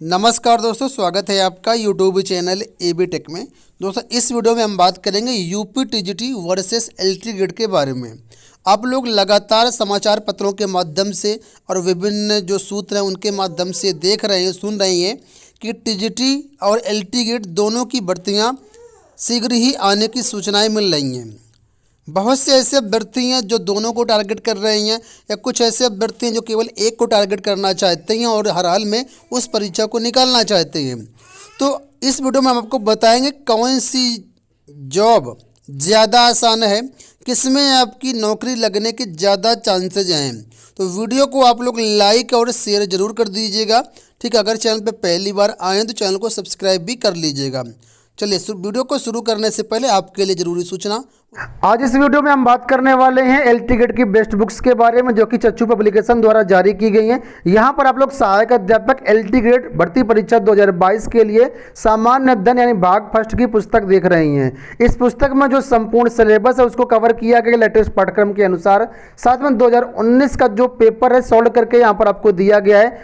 नमस्कार दोस्तों, स्वागत है आपका यूट्यूब चैनल एबी टेक में। दोस्तों इस वीडियो में हम बात करेंगे UP TGT versus LT grade के बारे में। आप लोग लगातार समाचार पत्रों के माध्यम से और विभिन्न जो सूत्र हैं उनके माध्यम से देख रहे हैं, सुन रहे हैं कि टीजीटी और एलटी ग्रेड दोनों की भर्तियां शीघ्र ही आने की सूचनाएं मिल रही हैं। बहुत से ऐसे अभ्यर्थी हैं जो दोनों को टारगेट कर रहे हैं, या कुछ ऐसे अभ्यर्थी हैं जो केवल एक को टारगेट करना चाहते हैं और हर हाल में उस परीक्षा को निकालना चाहते हैं। तो इस वीडियो में हम आपको बताएंगे कौन सी जॉब ज़्यादा आसान है, किसमें आपकी नौकरी लगने के ज़्यादा चांसेज हैं। तो वीडियो को आप लोग लाइक और शेयर ज़रूर कर दीजिएगा। ठीक है, अगर चैनल पर पहली बार आएँ तो चैनल को सब्सक्राइब भी कर लीजिएगा। चलिए वीडियो को शुरू करने से पहले आपके लिए ज़रूरी सूचना। आज इस वीडियो में हम बात करने वाले हैं एलटी ग्रेड की बेस्ट बुक्स के बारे में, जो कि चच्चू पब्लिकेशन द्वारा जारी की गई हैं। यहां पर आप लोग सहायक अध्यापक एलटी ग्रेड भर्ती परीक्षा 2022 के लिए सामान्य अध्ययन यानी भाग फर्स्ट की पुस्तक देख रही हैं। इस पुस्तक में जो संपूर्ण सिलेबस है उसको कवर किया गया लेटेस्ट पाठ्यक्रम के अनुसार। साथ में 2019 का जो पेपर है सॉल्व करके यहाँ पर आपको दिया गया है।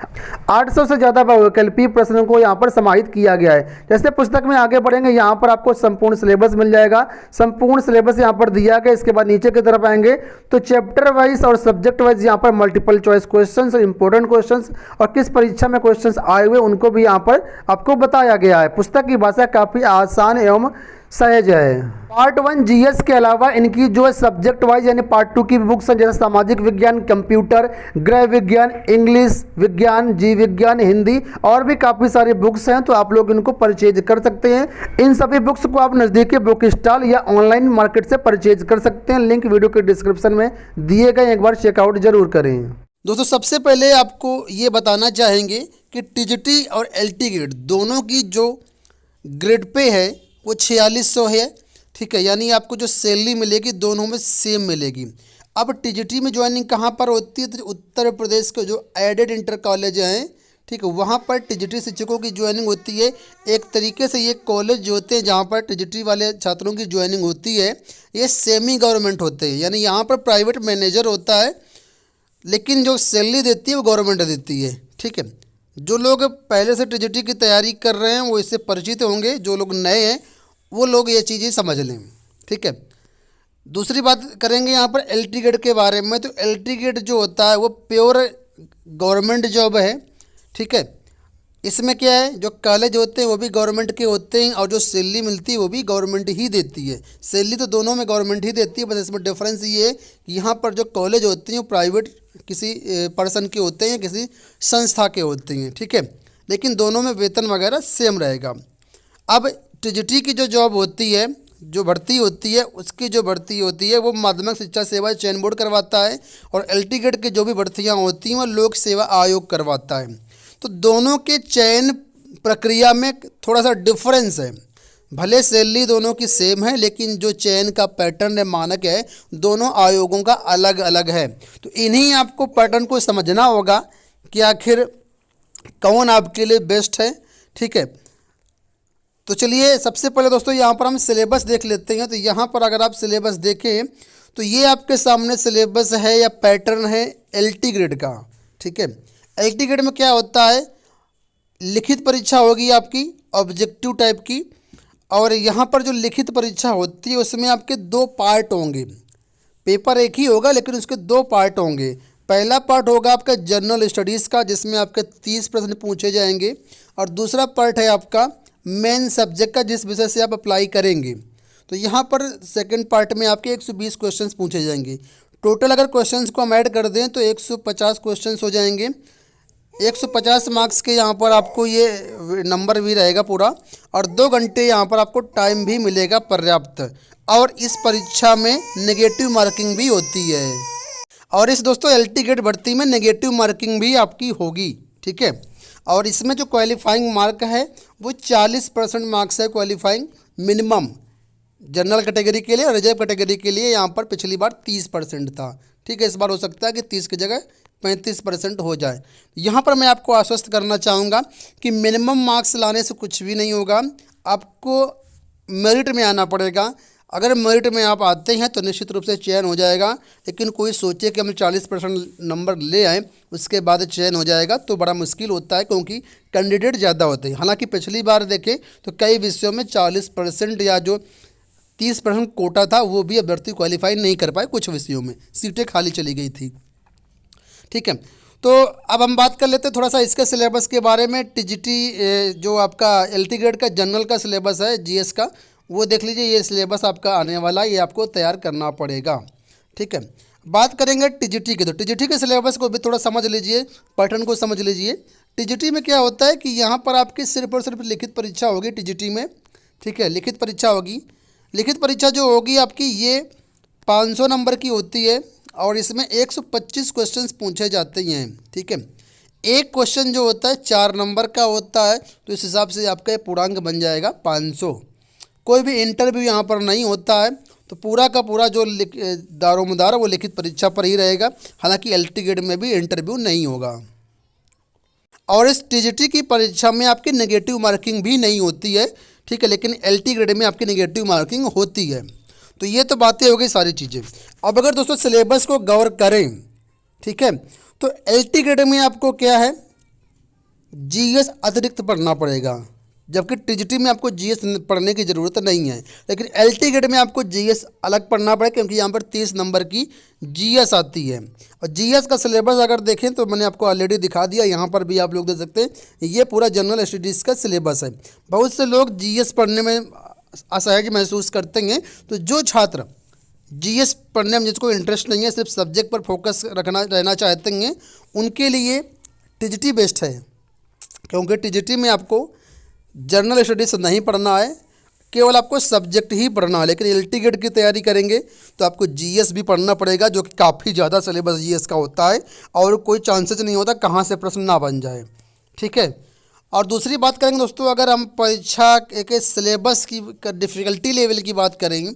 800 से ज़्यादा बहुविकल्पीय प्रश्नों को यहाँ पर समाहित किया गया है। जैसे पुस्तक में आगे बढ़ेंगे यहाँ पर आपको संपूर्ण सिलेबस मिल जाएगा। संपूर्ण सिलेबस यहाँ पर दिया गया। इसके बाद नीचे की तरफ आएंगे तो चैप्टर वाइज और सब्जेक्ट वाइज यहाँ पर multiple choice questions, important questions और किस परीक्षा में क्वेश्चंस आए हुए उनको भी यहाँ पर आपको बताया गया है। पुस्तक की भाषा काफ़ी आसान एवं सहज है। पार्ट 1 जीएस के अलावा इनकी जो है सब्जेक्ट वाइज यानी पार्ट 2 की बुक्स हैं, जैसे सामाजिक विज्ञान, कंप्यूटर, गृह विज्ञान, इंग्लिश विज्ञान, जीव विज्ञान, हिंदी और भी काफ़ी सारी बुक्स हैं। तो आप लोग इनको परचेज कर सकते हैं। इन सभी बुक्स को आप नज़दीकी बुक स्टॉल या ऑनलाइन मार्केट से परचेज कर सकते हैं। लिंक वीडियो के डिस्क्रिप्शन में दिए गए, एक बार चेकआउट जरूर करें। दोस्तों सबसे पहले आपको ये बताना चाहेंगे कि टीजीटी और एलटी ग्रेड दोनों की जो ग्रेड पे है वो 4600 है। ठीक है, यानी आपको जो सैलरी मिलेगी दोनों में सेम मिलेगी। अब टीजीटी में ज्वाइनिंग कहाँ पर होती है? तो उत्तर प्रदेश के जो एडेड इंटर कॉलेज हैं, ठीक है, वहाँ पर टीजीटी शिक्षकों की ज्वाइनिंग होती है। एक तरीके से ये कॉलेज जो होते हैं जहाँ पर टीजीटी वाले छात्रों की ज्वाइनिंग होती है, ये सेमी गवर्नमेंट होते हैं। यानी यहाँ पर प्राइवेट मैनेजर होता है, लेकिन जो सैलरी देती है वो गवर्नमेंट देती है। ठीक है, जो लोग पहले से टीजीटी की तैयारी कर रहे हैं वो इससे परिचित होंगे, जो लोग नए हैं वो लोग ये चीज़ें समझ लें। ठीक है, दूसरी बात करेंगे यहाँ पर एलटी ग्रेड के बारे में। तो एलटी ग्रेड जो होता है वो प्योर गवर्नमेंट जॉब है। ठीक है, इसमें क्या है, जो कॉलेज होते हैं वो भी गवर्नमेंट के होते हैं और जो सैलरी मिलती है वो भी गवर्नमेंट ही देती है। सैलरी तो दोनों में गवर्नमेंट ही देती है, बस इसमें डिफरेंस ये है कि यहाँ पर जो कॉलेज होते हैं वो प्राइवेट किसी पर्सन के होते हैं, किसी संस्था के होते हैं। ठीक है, लेकिन दोनों में वेतन वगैरह सेम रहेगा। अब टीजीटी की जो जॉब होती है, जो भर्ती होती है, उसकी जो भर्ती होती है वो माध्यमिक शिक्षा सेवा चयन बोर्ड करवाता है, और एलटी ग्रेड की जो भी भर्तियाँ होती हैं वो लोक सेवा आयोग करवाता है। तो दोनों के चयन प्रक्रिया में थोड़ा सा डिफरेंस है। भले सैलरी दोनों की सेम है, लेकिन जो चयन का पैटर्न है, मानक है, दोनों आयोगों का अलग अलग है। तो इन्हीं आपको पैटर्न को समझना होगा कि आखिर कौन आपके लिए बेस्ट है। ठीक है, तो चलिए सबसे पहले दोस्तों यहाँ पर हम सिलेबस देख लेते हैं। तो यहाँ पर अगर आप सिलेबस देखें तो ये आपके सामने सिलेबस है या पैटर्न है एलटी ग्रेड का। ठीक है, एलटी ग्रेड में क्या होता है, लिखित परीक्षा होगी आपकी ऑब्जेक्टिव टाइप की, और यहाँ पर जो लिखित परीक्षा होती है उसमें आपके 2 पार्ट होंगे। पेपर एक ही होगा लेकिन उसके 2 पार्ट होंगे। पहला पार्ट होगा आपका जनरल स्टडीज़ का, जिसमें आपके 30 प्रश्न पूछे जाएंगे, और दूसरा पार्ट है आपका मेन सब्जेक्ट का, जिस विषय से आप अप्लाई करेंगे। तो यहाँ पर सेकंड पार्ट में आपके 120 क्वेश्चंस पूछे जाएंगे। टोटल अगर क्वेश्चंस को हम ऐड कर दें तो 150 क्वेश्चंस हो जाएंगे। 150 मार्क्स के यहाँ पर आपको ये नंबर भी रहेगा पूरा, और 2 घंटे यहाँ पर आपको टाइम भी मिलेगा पर्याप्त। और इस परीक्षा में नेगेटिव मार्किंग भी होती है, और इस दोस्तों एलटी ग्रेड भर्ती में नेगेटिव मार्किंग भी आपकी होगी। ठीक है, और इसमें जो क्वालिफाइंग मार्क है वो 40% मार्क्स है क्वालिफाइंग मिनिमम, जनरल कैटेगरी के लिए और रिजर्व कैटेगरी के लिए। यहाँ पर पिछली बार 30% था। ठीक है, इस बार हो सकता है कि 30 की जगह 35% हो जाए। यहाँ पर मैं आपको आश्वस्त करना चाहूँगा कि मिनिमम मार्क्स लाने से कुछ भी नहीं होगा, आपको मेरिट में आना पड़ेगा। अगर मेरिट में आप आते हैं तो निश्चित रूप से चयन हो जाएगा, लेकिन कोई सोचे कि हम 40% नंबर ले आएँ उसके बाद चयन हो जाएगा तो बड़ा मुश्किल होता है, क्योंकि कैंडिडेट ज़्यादा होते हैं। हालांकि पिछली बार देखें तो कई विषयों में 40% या जो 30% कोटा था वो भी अभ्यर्थी क्वालिफाई नहीं कर पाए, कुछ विषयों में सीटें खाली चली गई थी। ठीक है, तो अब हम बात कर लेते हैं थोड़ा सा इसके सिलेबस के बारे में। टीजीटी जो आपका एलटी ग्रेड का जनरल का सिलेबस है जीएस का, वो देख लीजिए, ये सिलेबस आपका आने वाला है, ये आपको तैयार करना पड़ेगा। ठीक है, बात करेंगे टीजीटी की, तो टीजीटी के सिलेबस को भी थोड़ा समझ लीजिए, पैटर्न को समझ लीजिए। टीजीटी में क्या होता है कि यहाँ पर आपकी सिर्फ और सिर्फ लिखित परीक्षा होगी टीजीटी में। ठीक है, लिखित परीक्षा होगी। लिखित परीक्षा जो होगी आपकी ये 500 नंबर की होती है और इसमें 125 क्वेश्चंस पूछे जाते हैं। ठीक है, एक क्वेश्चन जो होता है 4 नंबर का होता है, तो इस हिसाब से आपका पूर्णांक बन जाएगा 500। कोई भी इंटरव्यू यहाँ पर नहीं होता है, तो पूरा का पूरा जो दारोमदार वो लिखित परीक्षा पर ही रहेगा। हालांकि एलटी ग्रेड में भी इंटरव्यू नहीं होगा। और इस टीजीटी की परीक्षा में आपकी नेगेटिव मार्किंग भी नहीं होती है। ठीक है, लेकिन एलटी ग्रेड में आपकी नेगेटिव मार्किंग होती है। तो ये तो बातें हो गई सारी चीज़ें। अब अगर दोस्तों सिलेबस को गौर करें, ठीक है, तो एलटी ग्रेड में आपको क्या है, जीएस अतिरिक्त पढ़ना पड़ेगा, जबकि टीजीटी में आपको जीएस पढ़ने की ज़रूरत नहीं है। लेकिन एलटी ग्रेड में आपको जीएस अलग पढ़ना पड़ेगा, क्योंकि यहाँ पर 30 नंबर की जीएस आती है। और जीएस का सिलेबस अगर देखें तो मैंने आपको ऑलरेडी दिखा दिया, यहाँ पर भी आप लोग देख सकते हैं, ये पूरा जनरल स्टडीज़ का सिलेबस है। बहुत से लोग जीएस पढ़ने में असहज महसूस करते हैं, तो जो छात्र जीएस पढ़ने में जिसको इंटरेस्ट नहीं है, सिर्फ सब्जेक्ट पर फोकस रहना चाहते हैं, उनके लिए टीजीटी बेस्ट है। क्योंकि टीजीटी में आपको जनरल स्टडीज़ नहीं पढ़ना है, केवल आपको सब्जेक्ट ही पढ़ना है। लेकिन एलटी ग्रेड की तैयारी करेंगे तो आपको जीएस भी पढ़ना पड़ेगा, जो कि काफ़ी ज़्यादा सिलेबस जीएस का होता है और कोई चांसेस नहीं होता कहाँ से प्रश्न ना बन जाए। ठीक है, और दूसरी बात करेंगे दोस्तों, अगर हम परीक्षा के सिलेबस की डिफ़िकल्टी लेवल की बात करेंगे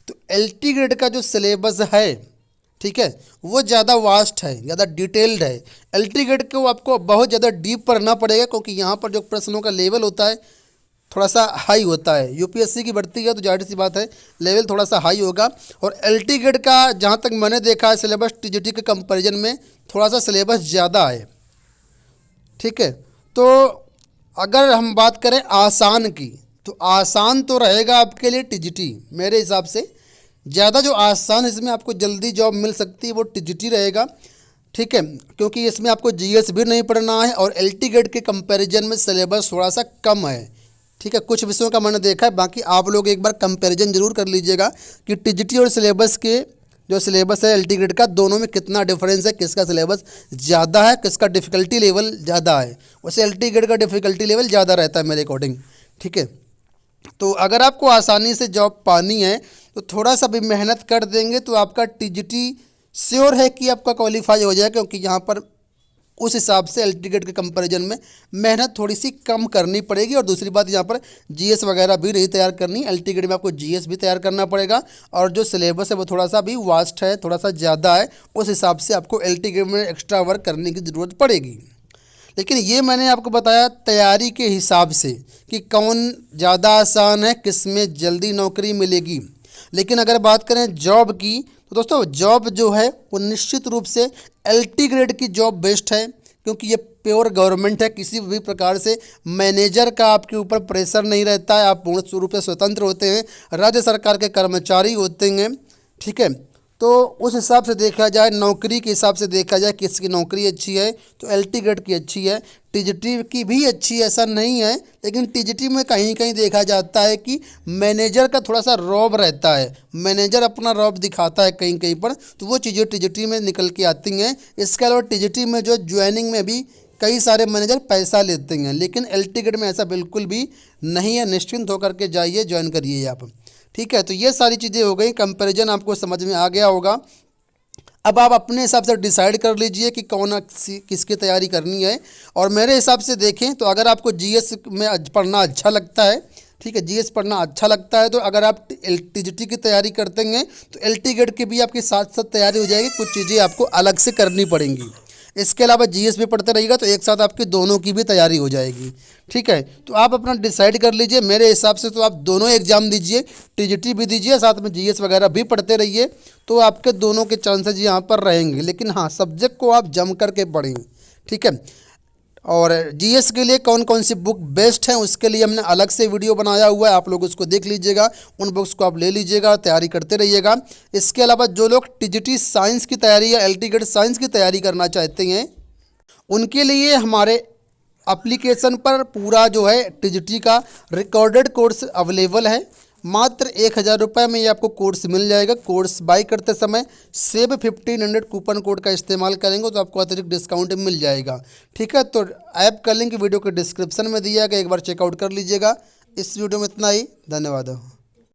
तो एलटी ग्रेड का जो सिलेबस है, ठीक है, वो ज़्यादा वास्ट है, ज़्यादा डिटेल्ड है। एलटी ग्रेड को आपको बहुत ज़्यादा डीप पढ़ना पड़ेगा, क्योंकि यहाँ पर जो प्रश्नों का लेवल होता है थोड़ा सा हाई होता है। यूपीएससी की भर्ती है तो जाहिर सी बात है लेवल थोड़ा सा हाई होगा। और एलटी ग्रेड का जहाँ तक मैंने देखा है सिलेबस टीजीटी के कंपैरिजन में थोड़ा सा सिलेबस ज़्यादा है। ठीक है, तो अगर हम बात करें आसान की, तो आसान तो रहेगा आपके लिए टीजीटी। मेरे हिसाब से ज़्यादा जो आसान इसमें आपको जल्दी जॉब मिल सकती है वो टीजीटी रहेगा। ठीक है, क्योंकि इसमें आपको जीएस भी नहीं पढ़ना है और एलटी ग्रेड के कंपैरिजन में सिलेबस थोड़ा सा कम है। ठीक है, कुछ विषयों का मैंने देखा है, बाकी आप लोग एक बार कंपैरिजन जरूर कर लीजिएगा कि टीजीटी और सिलेबस के जो सिलेबस है एलटी ग्रेड का, दोनों में कितना डिफरेंस है, किसका सिलेबस ज़्यादा है, किसका डिफ़िकल्टी लेवल ज़्यादा है। वैसे एलटी ग्रेड का डिफ़िकल्टी लेवल ज़्यादा रहता है मेरे अकॉर्डिंग। ठीक है, तो अगर आपको आसानी से जॉब पानी है तो थोड़ा सा भी मेहनत कर देंगे तो आपका टीजीटी श्योर है कि आपका क्वालिफाई हो जाएगा, क्योंकि यहाँ पर उस हिसाब से एलटी ग्रेड के कंपैरिजन में मेहनत थोड़ी सी कम करनी पड़ेगी। और दूसरी बात, यहाँ पर जीएस वगैरह भी नहीं तैयार करनी, एलटी ग्रेड में आपको जीएस भी तैयार करना पड़ेगा और जो सिलेबस है वो थोड़ा सा भी वास्ट है, थोड़ा सा ज़्यादा है, उस हिसाब से आपको एलटी ग्रेड में एक्स्ट्रा वर्क करने की ज़रूरत पड़ेगी। लेकिन ये मैंने आपको बताया तैयारी के हिसाब से कि कौन ज़्यादा आसान है, किस में जल्दी नौकरी मिलेगी। लेकिन अगर बात करें जॉब की, तो दोस्तों जॉब जो है वो निश्चित रूप से एलटी ग्रेड की जॉब बेस्ट है, क्योंकि ये प्योर गवर्नमेंट है। किसी भी प्रकार से मैनेजर का आपके ऊपर प्रेशर नहीं रहता है, आप पूर्ण रूप से स्वतंत्र होते हैं, राज्य सरकार के कर्मचारी होते हैं। ठीक है, तो उस हिसाब से देखा जाए, नौकरी के हिसाब से देखा जाए किसकी नौकरी अच्छी है तो एलटी ग्रेड की अच्छी है। टीजीटी की भी अच्छी है, ऐसा नहीं है, लेकिन टीजीटी में कहीं कहीं देखा जाता है कि मैनेजर का थोड़ा सा रौब रहता है, मैनेजर अपना रौब दिखाता है कहीं कहीं पर, तो वो चीज़ें टीजीटी में निकल के आती हैं। इसके अलावा टीजीटी में जो ज्वाइनिंग में भी कई सारे मैनेजर पैसा लेते हैं, लेकिन एलटी ग्रेड में ऐसा बिल्कुल भी नहीं है। निश्चिंत होकर के जाइए, ज्वाइन करिए आप। ठीक है, तो ये सारी चीज़ें हो गई, कंपैरिजन आपको समझ में आ गया होगा। अब आप अपने हिसाब से डिसाइड कर लीजिए कि कौन किसकी तैयारी करनी है। और मेरे हिसाब से देखें तो अगर आपको जीएस में पढ़ना अच्छा लगता है, ठीक है, जीएस पढ़ना अच्छा लगता है, तो अगर आप टीजीटी की तैयारी करते हैं तो एलटी ग्रेड की भी आपके साथ साथ तैयारी हो जाएगी। कुछ चीज़ें आपको अलग से करनी पड़ेंगी। इसके अलावा जीएस भी पढ़ते रहिएगा तो एक साथ आपकी दोनों की भी तैयारी हो जाएगी। ठीक है, तो आप अपना डिसाइड कर लीजिए। मेरे हिसाब से तो आप दोनों एग्जाम दीजिए, टीजीटी भी दीजिए, साथ में जीएस वगैरह भी पढ़ते रहिए, तो आपके दोनों के चांसेस यहाँ पर रहेंगे। लेकिन हाँ, सब्जेक्ट को आप जम करके पढ़ें। ठीक है, और जीएस के लिए कौन कौन सी बुक बेस्ट है उसके लिए हमने अलग से वीडियो बनाया हुआ है, आप लोग उसको देख लीजिएगा, उन बुक्स को आप ले लीजिएगा, तैयारी करते रहिएगा। इसके अलावा जो लोग टीजीटी साइंस की तैयारी या एलटी ग्रेड साइंस की तैयारी करना चाहते हैं, उनके लिए हमारे एप्लीकेशन पर पूरा जो है टीजीटी का रिकॉर्डेड कोर्स अवेलेबल है। मात्र 1000 रुपये में ये आपको कोर्स मिल जाएगा। कोर्स बाई करते समय सेव 1500 कूपन कोड का इस्तेमाल करेंगे तो आपको अतिरिक्त डिस्काउंट मिल जाएगा। ठीक है, तो ऐप का लिंक वीडियो के डिस्क्रिप्शन में दिया गया, एक बार चेकआउट कर लीजिएगा। इस वीडियो में इतना ही, धन्यवाद।